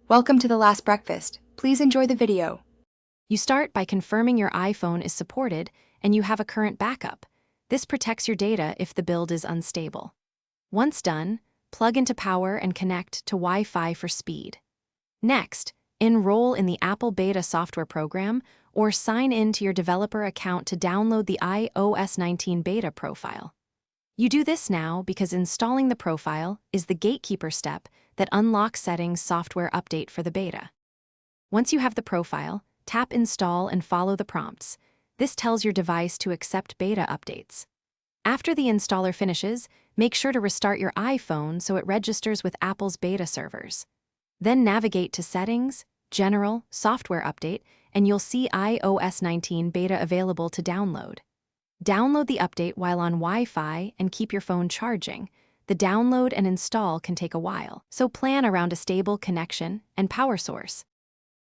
Welcome to The Last Breakfast. Please enjoy the video. You start by confirming your iPhone is supported and you have a current backup. This protects your data if the build is unstable. Once done, plug into power and connect to Wi-Fi for speed. Next, enroll in the Apple Beta software program or sign in to your developer account to download the iOS 19 beta profile. You do this now because installing the profile is the gatekeeper step that unlocks settings software update for the beta. Once you have the profile, tap Install and follow the prompts. This tells your device to accept beta updates. After the installer finishes, make sure to restart your iPhone so it registers with Apple's beta servers. Then navigate to Settings, General, Software Update, and you'll see iOS 19 beta available to download. Download the update while on Wi-Fi and keep your phone charging. The download and install can take a while, so plan around a stable connection and power source.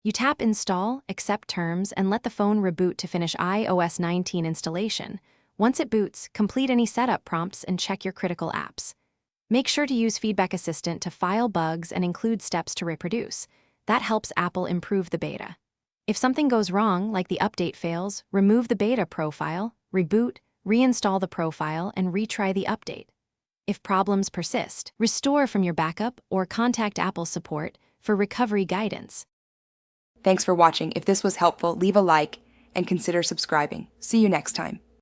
You tap Install, accept terms, and let the phone reboot to finish iOS 19 installation. Once it boots, complete any setup prompts and check your critical apps. Make sure to use Feedback Assistant to file bugs and include steps to reproduce. That helps Apple improve the beta. If something goes wrong, like the update fails, remove the beta profile, reboot, reinstall the profile, and retry the update. If problems persist, restore from your backup or contact Apple support for recovery guidance. Thanks for watching. If this was helpful, leave a like and consider subscribing. See you next time.